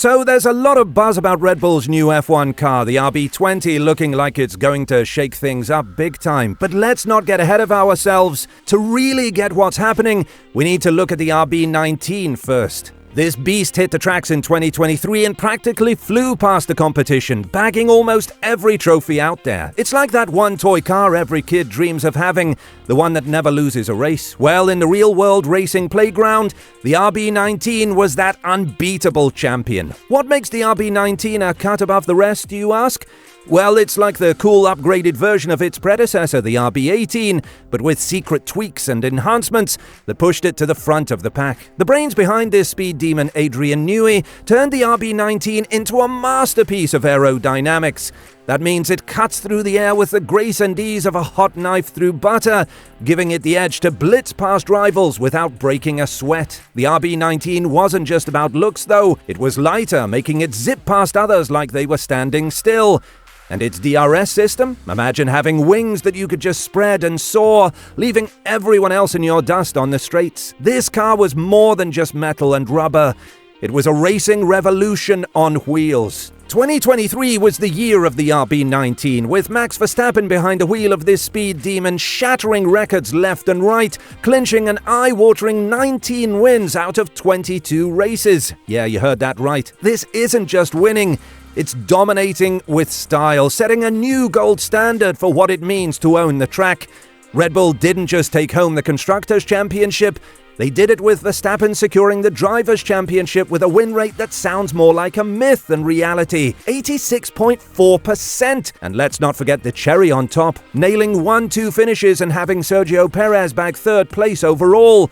So there's a lot of buzz about Red Bull's new F1 car, the RB20, looking like it's going to shake things up big time. But let's not get ahead of ourselves. To really get what's happening, we need to look at the RB19 first. This beast hit the tracks in 2023 and practically flew past the competition, bagging almost every trophy out there. It's like that one toy car every kid dreams of having, the one that never loses a race. Well, in the real-world racing playground, the RB19 was that unbeatable champion. What makes the RB19 a cut above the rest, do you ask? Well, it's like the cool upgraded version of its predecessor, the RB18, but with secret tweaks and enhancements that pushed it to the front of the pack. The brains behind this speed demon, Adrian Newey, turned the RB19 into a masterpiece of aerodynamics. That means it cuts through the air with the grace and ease of a hot knife through butter, giving it the edge to blitz past rivals without breaking a sweat. The RB19 wasn't just about looks, though. It was lighter, making it zip past others like they were standing still. And its DRS system? Imagine having wings that you could just spread and soar, leaving everyone else in your dust on the straights. This car was more than just metal and rubber. It was a racing revolution on wheels. 2023 was the year of the RB19, with Max Verstappen behind the wheel of this speed demon, shattering records left and right, clinching an eye-watering 19 wins out of 22 races. Yeah, you heard that right. This isn't just winning. It's dominating with style, setting a new gold standard for what it means to own the track. Red Bull didn't just take home the Constructors' Championship, they did it with Verstappen securing the Drivers' Championship with a win rate that sounds more like a myth than reality, 86.4%. And let's not forget the cherry on top, nailing 1-2 finishes and having Sergio Perez bag third place overall.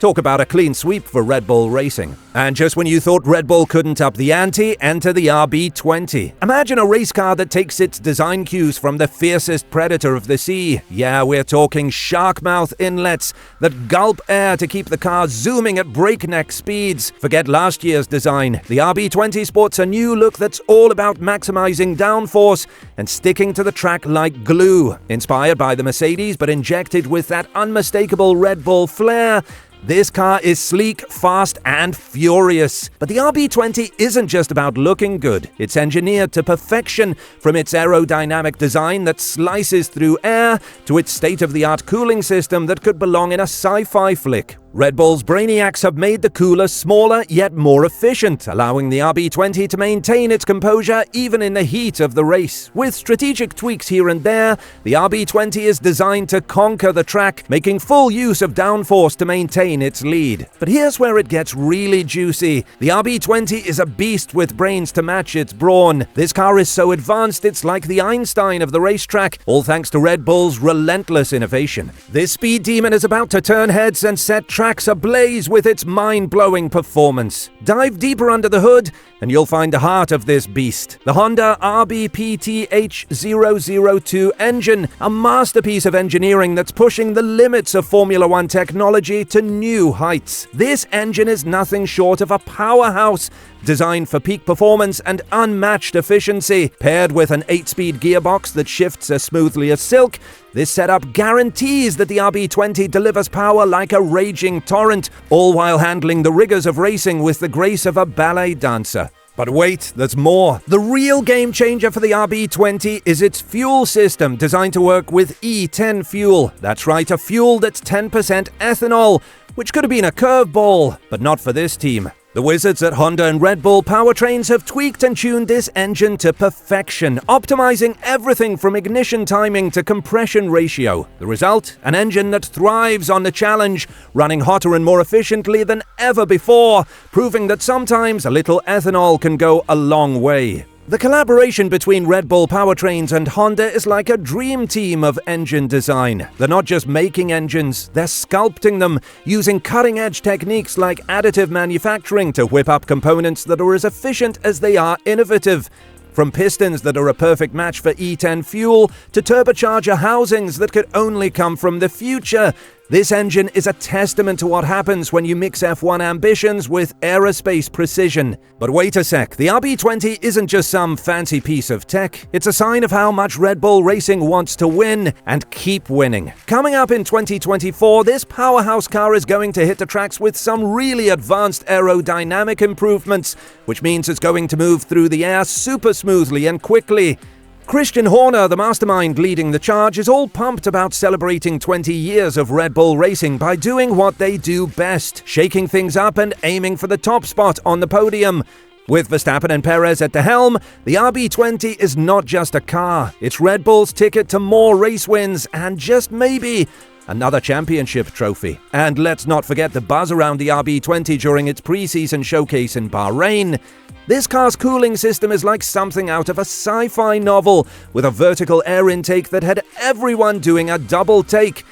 Talk about a clean sweep for Red Bull Racing. And just when you thought Red Bull couldn't up the ante, enter the RB20. Imagine a race car that takes its design cues from the fiercest predator of the sea. Yeah, we're talking shark mouth inlets that gulp air to keep the car zooming at breakneck speeds. Forget last year's design. The RB20 sports a new look that's all about maximizing downforce and sticking to the track like glue. Inspired by the Mercedes, but injected with that unmistakable Red Bull flair, this car is sleek, fast, and furious. But the RB20 isn't just about looking good. It's engineered to perfection, from its aerodynamic design that slices through air to its state-of-the-art cooling system that could belong in a sci-fi flick. Red Bull's brainiacs have made the cooler smaller yet more efficient, allowing the RB20 to maintain its composure even in the heat of the race. With strategic tweaks here and there, the RB20 is designed to conquer the track, making full use of downforce to maintain its lead. But here's where it gets really juicy. The RB20 is a beast with brains to match its brawn. This car is so advanced it's like the Einstein of the racetrack, all thanks to Red Bull's relentless innovation. This speed demon is about to turn heads and set tracks ablaze with its mind-blowing performance. Dive deeper under the hood and you'll find the heart of this beast. The Honda RBPTH002 engine, a masterpiece of engineering that's pushing the limits of Formula One technology to new heights. This engine is nothing short of a powerhouse, designed for peak performance and unmatched efficiency. Paired with an 8-speed gearbox that shifts as smoothly as silk, this setup guarantees that the RB20 delivers power like a raging torrent, all while handling the rigors of racing with the grace of a ballet dancer. But wait, there's more. The real game changer for the RB20 is its fuel system, designed to work with E10 fuel. That's right, a fuel that's 10% ethanol, which could have been a curveball, but not for this team. The wizards at Honda and Red Bull powertrains have tweaked and tuned this engine to perfection, optimizing everything from ignition timing to compression ratio. The result? An engine that thrives on the challenge, running hotter and more efficiently than ever before, proving that sometimes a little ethanol can go a long way. The collaboration between Red Bull Powertrains and Honda is like a dream team of engine design. They're not just making engines, they're sculpting them, using cutting-edge techniques like additive manufacturing to whip up components that are as efficient as they are innovative. From pistons that are a perfect match for E10 fuel to turbocharger housings that could only come from the future, This engine is a testament to what happens when you mix F1 ambitions with aerospace precision. But wait a sec, the RB20 isn't just some fancy piece of tech, it's a sign of how much Red Bull Racing wants to win and keep winning. Coming up in 2024, this powerhouse car is going to hit the tracks with some really advanced aerodynamic improvements, which means it's going to move through the air super smoothly and quickly. Christian Horner, the mastermind leading the charge, is all pumped about celebrating 20 years of Red Bull Racing by doing what they do best, shaking things up and aiming for the top spot on the podium. With Verstappen and Perez at the helm, the RB20 is not just a car, it's Red Bull's ticket to more race wins and just maybe another championship trophy. And let's not forget the buzz around the RB20 during its pre-season showcase in Bahrain. This car's cooling system is like something out of a sci-fi novel, with a vertical air intake that had everyone doing a double take.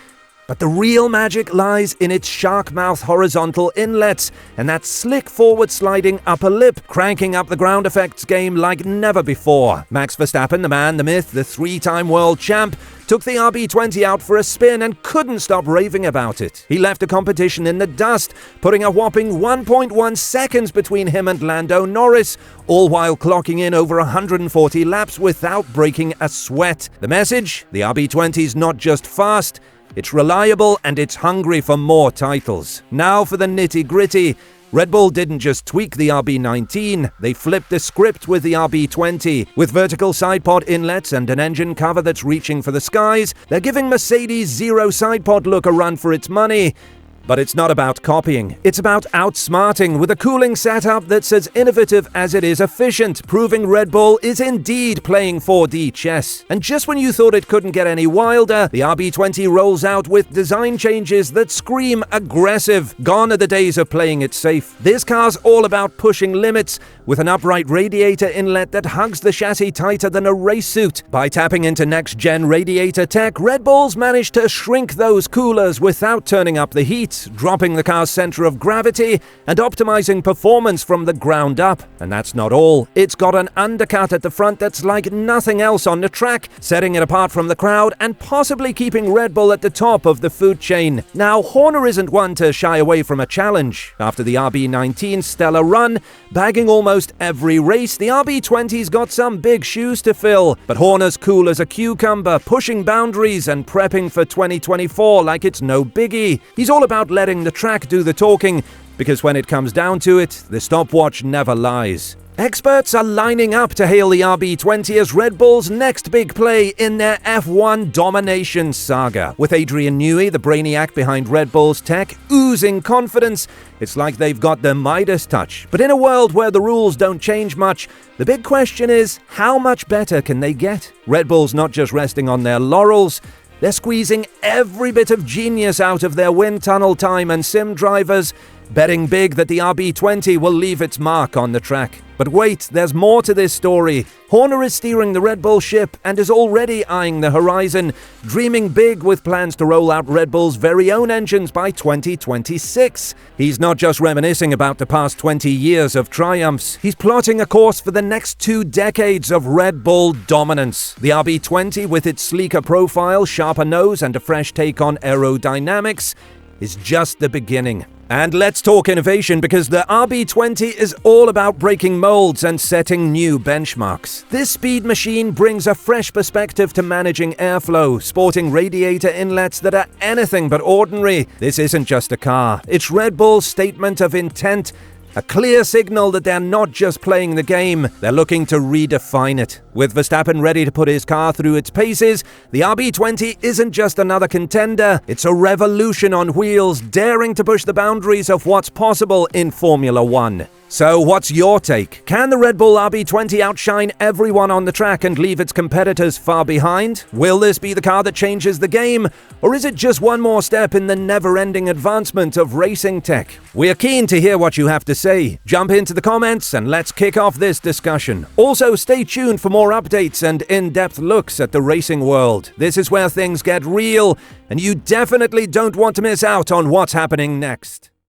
But the real magic lies in its shark mouth horizontal inlets and that slick forward-sliding upper lip, cranking up the ground effects game like never before. Max Verstappen, the man, the myth, the three-time world champ, took the RB20 out for a spin and couldn't stop raving about it. He left the competition in the dust, putting a whopping 1.1 seconds between him and Lando Norris, all while clocking in over 140 laps without breaking a sweat. The message? The RB20's not just fast, it's reliable and it's hungry for more titles. Now for the nitty-gritty. Red Bull didn't just tweak the RB19, they flipped the script with the RB20. With vertical sidepod inlets and an engine cover that's reaching for the skies, they're giving Mercedes' zero sidepod look a run for its money. But it's not about copying, it's about outsmarting with a cooling setup that's as innovative as it is efficient, proving Red Bull is indeed playing 4D chess. And just when you thought it couldn't get any wilder, the RB20 rolls out with design changes that scream aggressive. Gone are the days of playing it safe. This car's all about pushing limits, with an upright radiator inlet that hugs the chassis tighter than a race suit. By tapping into next-gen radiator tech, Red Bull's managed to shrink those coolers without turning up the heat, dropping the car's center of gravity and optimizing performance from the ground up. And that's not all. It's got an undercut at the front that's like nothing else on the track, setting it apart from the crowd and possibly keeping Red Bull at the top of the food chain. Now, Horner isn't one to shy away from a challenge. After the RB19's stellar run, bagging almost every race, the RB20's got some big shoes to fill. But Horner's cool as a cucumber, pushing boundaries and prepping for 2024 like it's no biggie. He's all about letting the track do the talking, because when it comes down to it, the stopwatch never lies. Experts are lining up to hail the RB20 as Red Bull's next big play in their F1 domination saga. With Adrian Newey, the brainiac behind Red Bull's tech, oozing confidence, it's like they've got the Midas touch. But in a world where the rules don't change much, the big question is, how much better can they get? Red Bull's not just resting on their laurels, they're squeezing every bit of genius out of their wind tunnel time and sim drivers, betting big that the RB20 will leave its mark on the track. But wait, there's more to this story. Horner is steering the Red Bull ship and is already eyeing the horizon, dreaming big with plans to roll out Red Bull's very own engines by 2026. He's not just reminiscing about the past 20 years of triumphs, he's plotting a course for the next 2 decades of Red Bull dominance. The RB20, with its sleeker profile, sharper nose and a fresh take on aerodynamics, is just the beginning. And let's talk innovation, because the RB20 is all about breaking molds and setting new benchmarks. This speed machine brings a fresh perspective to managing airflow, sporting radiator inlets that are anything but ordinary. This isn't just a car, it's Red Bull's statement of intent. A clear signal that they're not just playing the game, they're looking to redefine it. With Verstappen ready to put his car through its paces, the RB20 isn't just another contender, it's a revolution on wheels, daring to push the boundaries of what's possible in Formula One. So what's your take? Can the Red Bull RB20 outshine everyone on the track and leave its competitors far behind? Will this be the car that changes the game? Or is it just one more step in the never-ending advancement of racing tech? We're keen to hear what you have to say. Jump into the comments and let's kick off this discussion. Also, stay tuned for more updates and in-depth looks at the racing world. This is where things get real, and you definitely don't want to miss out on what's happening next.